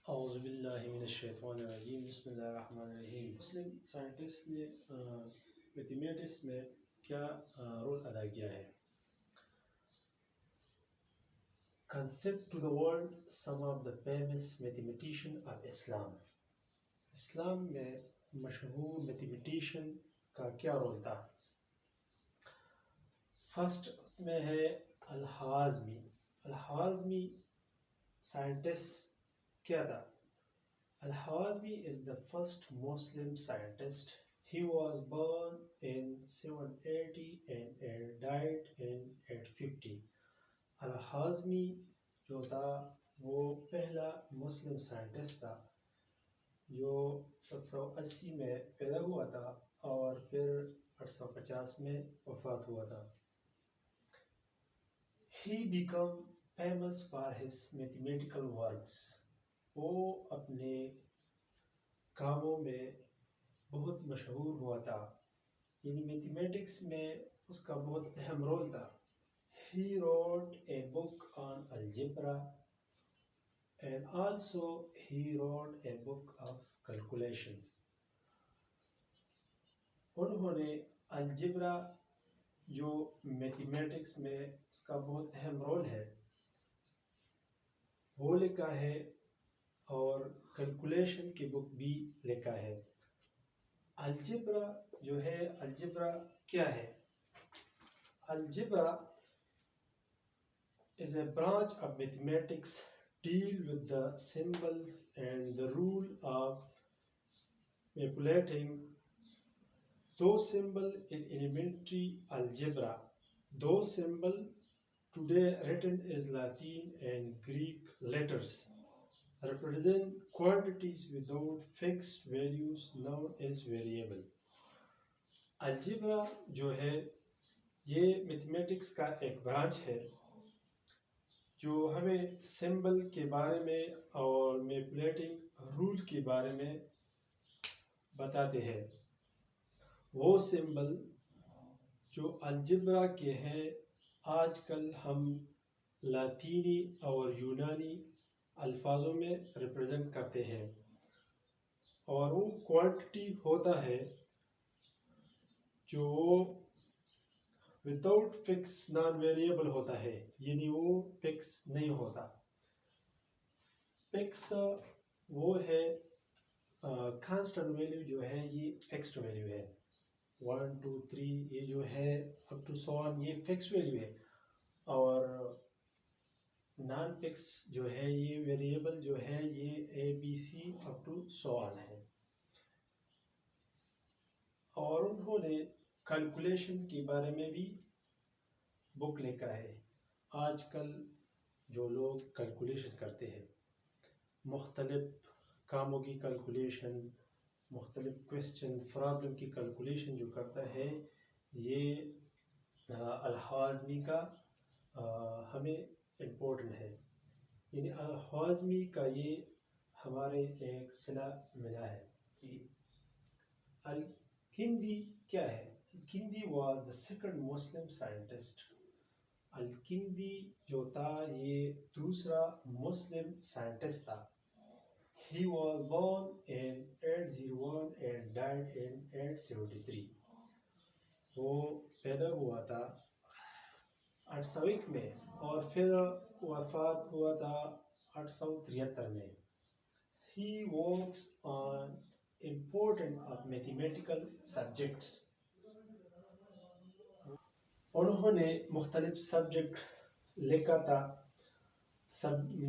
اعوذ باللہ من الشیطان الرجیم بسم اللہ الرحمن الرحیم مسلم سائنٹسٹ نے میتھمیٹکس میں کیا رول ادا کیا ہے؟ Concept to the world some of the famous mathematician of Islam. اسلام میں مشہور میتھمیٹیشین کا کیا رول تھا؟ فرسٹ میں ہے الحازمی. الحازمی سائنٹسٹ کیا تھا؟ Al-Khwarizmi is the first Muslim scientist. He was born in 780 and died in 850. Al-Khwarizmi جو تھا وہ پہلا مسلم سائنٹسٹ تھا جو 780 میں پیدا ہوا تھا اور پھر 850 میں وفات ہوا تھا. He became famous for his mathematical works. وہ اپنے کاموں میں بہت مشہور ہوا تھا، یعنی میتھمیٹکس میں اس کا بہت اہم رول تھا. He wrote a book on algebra and also he wrote a book of calculations. انہوں نے الجبرا جو میتھمیٹکس میں اس کا بہت اہم رول ہے وہ لکھا ہے اور کیلکولیشن کی بک بھی لکھا ہے. الجبرا جو ہے، الجبرا کیا ہے؟ Algebra is a branch of mathematics deal with the symbols and the rule of manipulating those symbols in elementary algebra. Those symbols today written as Latin and Greek letters represent quantities without fixed values known as variable. Algebra جو ہے یہ mathematics کا ایک branch ہے جو ہمیں symbol کے بارے میں اور مینیپولیٹنگ رول کے بارے میں بتاتے ہیں. وہ سمبل جو الجبرا کے ہیں آج کل ہم لاطینی اور یونانی الفاظوں میں ریپرزینٹ کرتے ہیں، اور وہ کوانٹٹی ہوتا ہے جو وداؤٹ فکس نان ویریبل ہوتا ہے، یعنی وہ فکس نہیں ہوتا. فکس وہ ہے کانسٹنٹ ویلیو جو ہے یہ فکسڈ ویلیو ہے، 1 2 3 یہ جو ہے اپ ٹو سو آن یہ فکس ویلیو ہے، اور نان فکس جو ہے یہ ویریبل جو ہے یہ اے بی سی اپ ٹو سو آن ہے. اور انہوں نے کیلکولیشن کے بارے میں بھی بک لکھا ہے. آج کل جو لوگ کیلکولیشن کرتے ہیں، مختلف کاموں کی کیلکولیشن، مختلف کویسچن پرابلم کی کیلکولیشن جو کرتا ہے، یہ الخوارزمی کا ہمیں امپورٹنٹ ہے. یعنی الخوارزمی کا یہ ہمارے ایک صلہ ملا ہے. الکندی کیا ہے؟ Al-Kindi was the second Muslim scientist. Al-Kindi جو تھا یہ دوسرا مسلم سائنٹسٹ تھا. He was born in 801 and died in 873. وہ پیدا ہوا تھا 801 میں اور پھر وفات ہوا تھا 873 میں. He works on important of mathematical subjects. انہوں نے مختلف سبجیکٹ لکھا تھا.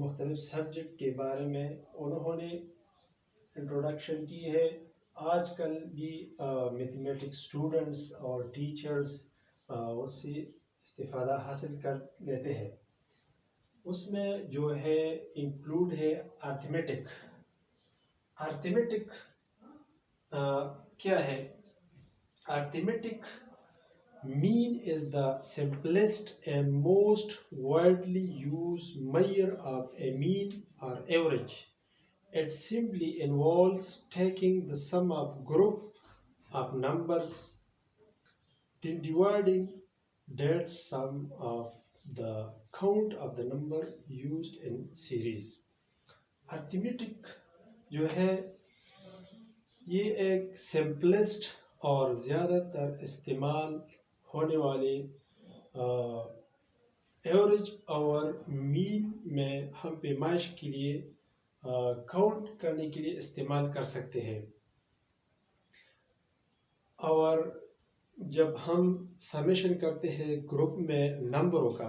مختلف سبجیکٹ کے بارے میں انہوں نے انٹروڈکشن کی ہے. آج کل بھی میتھمیٹکس اسٹوڈنٹس اور ٹیچرز اس سے استفادہ حاصل کر لیتے ہیں. اس میں جو ہے انکلوڈ ہے ارتھمیٹک. ارتھمیٹک کیا ہے؟ Arithmetic mean is the simplest and most widely used measure of a mean or average. It simply involves taking the sum of group of numbers, then dividing that sum of the count of the number used in series. Arithmetic جو ہے یہ ایک simplest اور زیادہ تر استعمال ہونے والے ایوریج اور مین میں ہم پیمائش کے لیے کاؤنٹ کرنے کے لیے استعمال کر سکتے ہیں. اور جب ہم سمیشن کرتے ہیں گروپ میں نمبروں کا،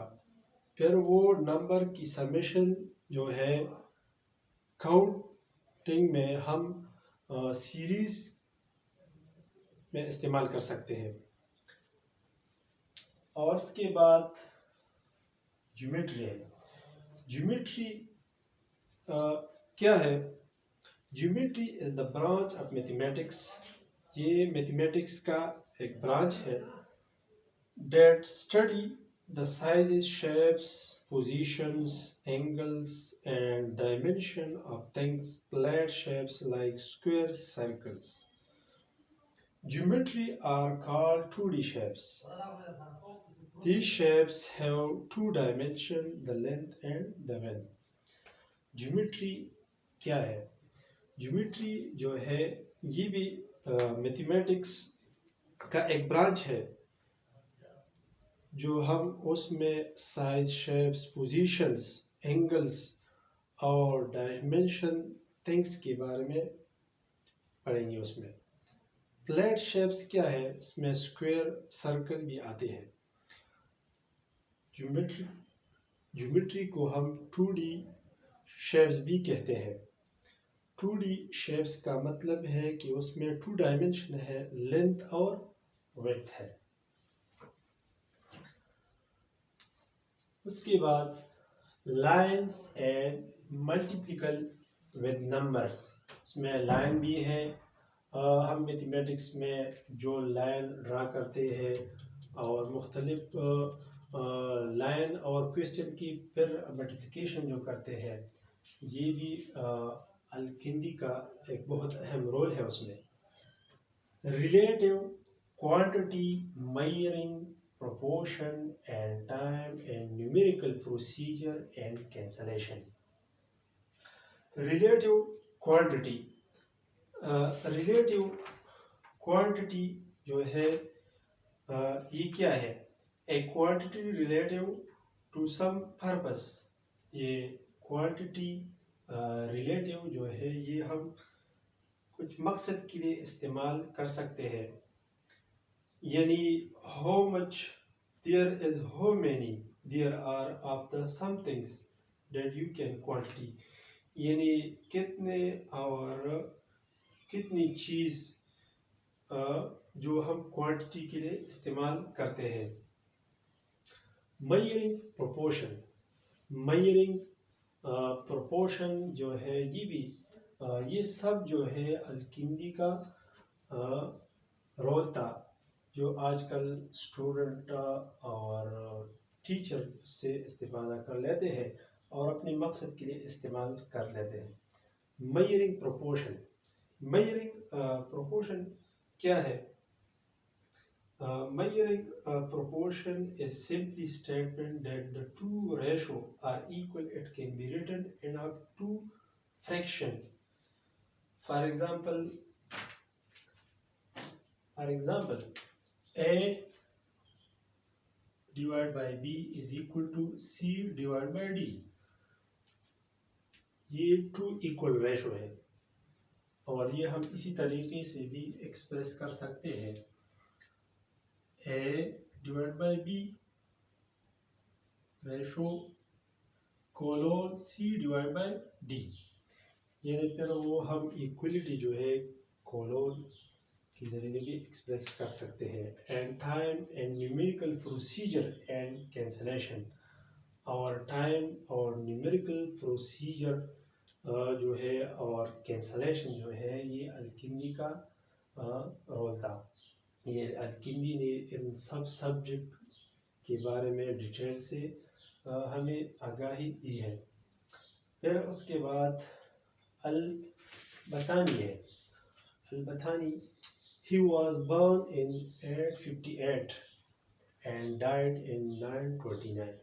پھر وہ نمبر کی سمیشن جو ہے کاؤنٹنگ میں ہم سیریز میں استعمال کر سکتے ہیں. اور اس کے بعد جیومیٹری ہے. جیومیٹری کیا ہے؟ Geometry is the branch of mathematics. یہ میتھمیٹکس کا ایک برانچ ہے that study the sizes, shapes, positions, angles, and dimension of things, flat shapes like squares, circles. Geometry are called 2D shapes. These shapes have two dimensions, the length and the width. Geometry کیا ہے؟ Geometry جو ہے یہ بھی mathematics کا ایک branch ہے جو ہم اس میں سائز، شیپس، پوزیشنز، اینگلز اور ڈائمینشن تھنگس کے بارے میں پڑھیں گے. اس میں فلیٹ شیپس کیا ہے؟ اس میں اسکوئر، سرکل بھی آتے ہیں. جیومیٹری کو ہم 2D شیپس بھی کہتے ہیں. 2D شیپس کا مطلب ہے کہ اس میں 2 ڈائمینشن ہے، لینتھ اور ویڈتھ ہے. اس کے بعد لائنس اینڈ ملٹیپلیکل ود نمبرس. اس میں لائن بھی ہے. ہم میتھمیٹکس میں جو لائن ڈرا کرتے ہیں اور مختلف لائن اور کوشچن کی پھر ملٹیپلیکیشن جو کرتے ہیں، یہ بھی الکندی کا ایک بہت اہم رول ہے. اس میں relative quantity, میئرنگ proportion and time and numerical procedure and cancellation. Relative quantity. Relative quantity جو ہے یہ کیا ہے؟ A quantity relative to some purpose. یہ quantity relative جو ہے یہ ہم کچھ مقصد کے لیے استعمال کر سکتے ہیں. یعنی how much there is, how many there are of the some things that you can quantity. یعنی کتنے اور کتنی چیز جو ہم کوانٹٹی کے لیے استعمال کرتے ہیں. میئرنگ پروپورشن. میئرنگ پروپورشن جو ہے یہ بھی یہ سب جو ہے الکندی کا رول تھا جو آج کل اسٹوڈنٹ اور ٹیچر سے استفادہ کر لیتے ہیں اور اپنے مقصد کے لیے استعمال کر لیتے ہیں. میئرنگ پروپورشن. میئرنگ پروپورشن کیا ہے؟ Measuring proportion is simply statement that the two ratios are equal. It can be written in a two fraction. For example, A divided by B is equal to C divided by D. یہ two equal ratio ہے اور یہ ہم اسی طریقے سے بھی express کر سکتے ہیں. A divided by B ratio colon C divided by D. یعنی پھر وہ ہم ایکولیٹی جو ہے کولون کے ذریعے بھی ایکسپریس کر سکتے ہیں. And time and numerical procedure and cancellation. اور ٹائم اور نیومیریکل پروسیجر جو ہے اور کینسلیشن جو ہے یہ الکندی کا رول تھا. یہ الکندی نے ان سب سبجیکٹ کے بارے میں ڈیٹیل سے ہمیں آگاہی دی ہے. پھر اس کے بعد البتانی ہے. البتانی he was born in 858 and died in 929.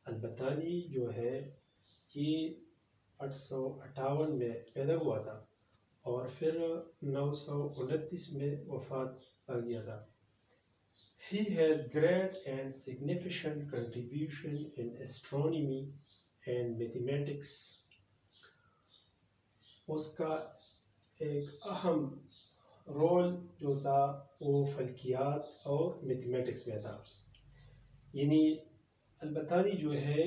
البتانی جو ہے یہ 858 میں پیدا ہوا تھا اور پھر 929 میں وفات پا گیا تھا. He has great and significant contribution in astronomy and mathematics. اس کا ایک اہم رول جو تھا وہ فلکیات اور میتھمیٹکس میں تھا. یعنی البتانی جو ہے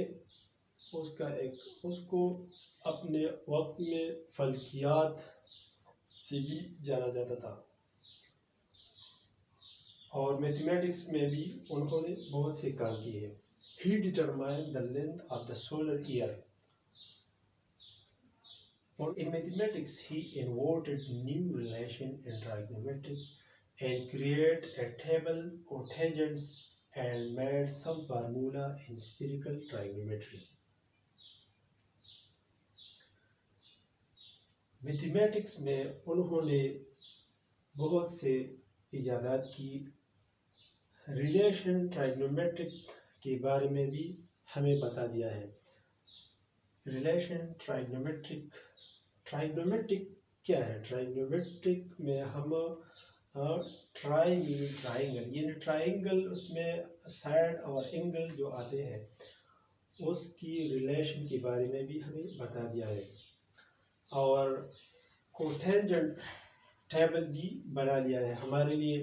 اس کو اپنے وقت میں فلکیات سے بھی جانا جاتا تھا اور میتھمیٹکس میں بھی انہوں نے بہت سے کام کیے ہیں. He determined the length of the solar year. Or in mathematics, he invented new relation in trigonometry and created a table of tangents and made some formula in spherical trigonometry. Mathematics میں انہوں نے بہت سے ایجادات کی. Relation ٹرائگنومیٹرک کے بارے میں بھی ہمیں بتا دیا ہے. ریلیشن ٹرائگنومیٹرک کیا ہے؟ ٹرائگنومیٹرک میں ہم ٹرائنگل یعنی ٹرائنگل اس میں سائڈ اور اینگل جو آتے ہیں اس کی ریلیشن کے بارے میں بھی ہمیں بتا دیا ہے اور کوٹینجنٹ ٹیبل بھی بنا لیا ہے ہمارے لیے.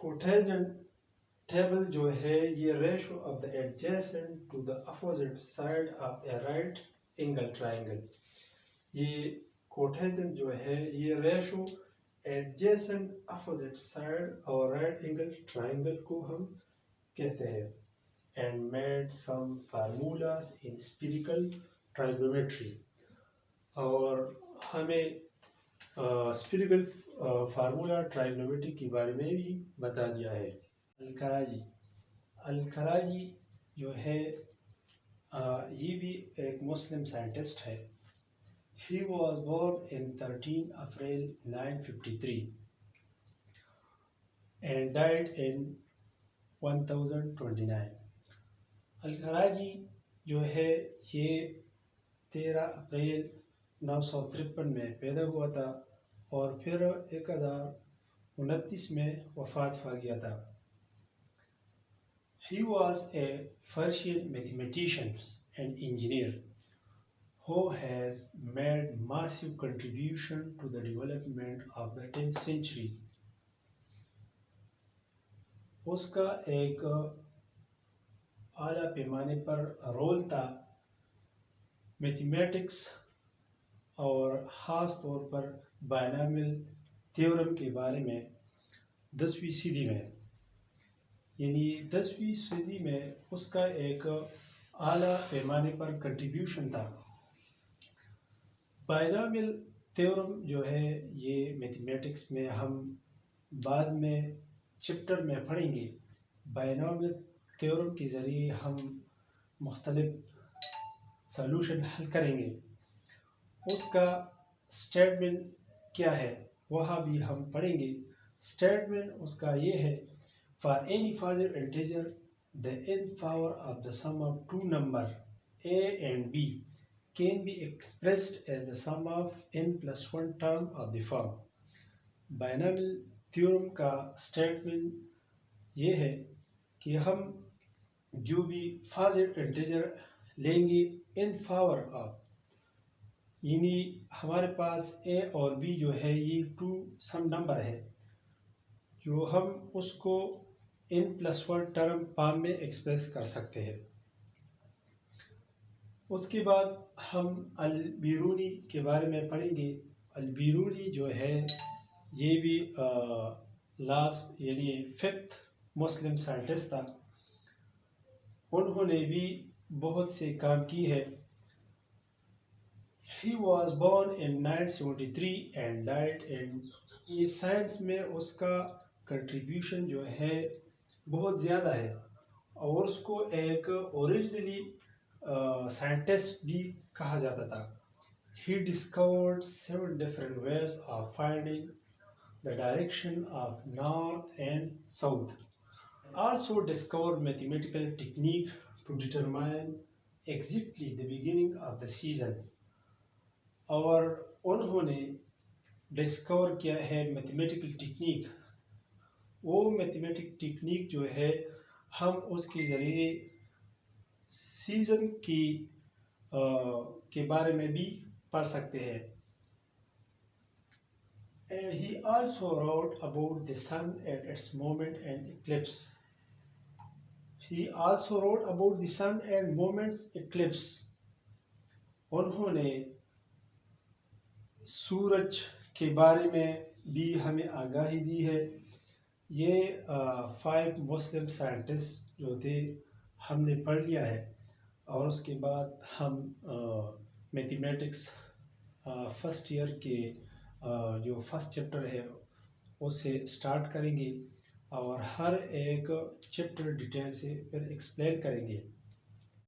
کوٹینجنٹ ٹیبل جو ہے یہ ratio of the adjacent to the opposite side of a right angle triangle. یہ کوٹینجنٹ جو ہے یہ ریشو ایڈجسٹنٹ اپوزٹ سائڈ اور رائٹ اینگل ٹرائنگل کو ہم کہتے ہیں. And made some formulas in spherical trigonometry اور ہمیں اسپیریکل فارمولا ٹرائگنومیٹری کے بارے میں بھی بتا دیا ہے. الکراجی جو ہے یہ بھی ایک مسلم سائنٹسٹ ہے. He was born in 13 April 953 and died in 1029. الکراجی جو ہے یہ 13 اپریل 953 میں پیدا ہوا تھا اور پھر 1029 میں وفات پا گیا تھا. He was a Persian mathematician and engineer who has made massive contribution to the development of the 10th century. اس کا ایک اعلیٰ پیمانے پر رول تھا میتھمیٹکس اور خاص طور پر بائنامل تھیورم کے بارے میں 10ویں صدی میں. یعنی 10ویں صدی میں اس کا ایک اعلیٰ پیمانے پر کنٹریبیوشن تھا. بائنامل تھیورم جو ہے یہ میتھمیٹکس میں ہم بعد میں چپٹر میں پڑھیں گے. بائنامل تھیورم کے ذریعے ہم مختلف سلوشن حل کریں گے. اس کا اسٹیٹمنٹ کیا ہے وہاں بھی ہم پڑھیں گے. اسٹیٹمنٹ اس کا یہ ہے: For any positive integer, the nth power of the sum of two numbers a and b can be expressed as the sum of n plus 1 term of the form. Binomial theorem کا statement یہ ہے کہ ہم جو بھی positive integer لیں گے nth power of یعنی ہمارے پاس a اور b جو ہے یہ 2 سم نمبر ہے جو ہم اس کو n+1 ٹرم فارم میں ایکسپریس کر سکتے ہیں. اس کے بعد ہم البیرونی کے بارے میں پڑھیں گے. البیرونی جو ہے یہ بھی لاسٹ یعنی 5th مسلم سائنٹسٹ تھا. انہوں نے بھی بہت سے کام کی ہے. He was born in 973 and died in یہ سائنس میں اس کا کنٹریبیوشن جو ہے بہت زیادہ ہے اور اس کو ایک اوریجنلی سائنٹسٹ بھی کہا جاتا تھا. He discovered 7 different ways of finding the direction of north and south. Also discovered mathematical technique to determine exactly the beginning of the season. اور انہوں نے ڈسکور کیا ہے میتھمیٹیکل ٹیکنیک. وہ میتھمیٹک ٹیکنیک جو ہے ہم اس کے ذریعے سیزن کے بارے میں بھی پڑھ سکتے ہیں. He also wrote about the sun and its movement and eclipse. He also wrote about the sun and moments eclipse. انہوں نے سورج کے بارے میں بھی ہمیں آگاہی دی ہے. یہ 5 مسلم سائنٹسٹ جو تھے ہم نے پڑھ لیا ہے، اور اس کے بعد ہم میتھمیٹکس فرسٹ ایئر کے جو فرسٹ چیپٹر ہے اسے اسٹارٹ کریں گے، اور ہر ایک چیپٹر ڈیٹیل سے پھر ایکسپلین کریں گے.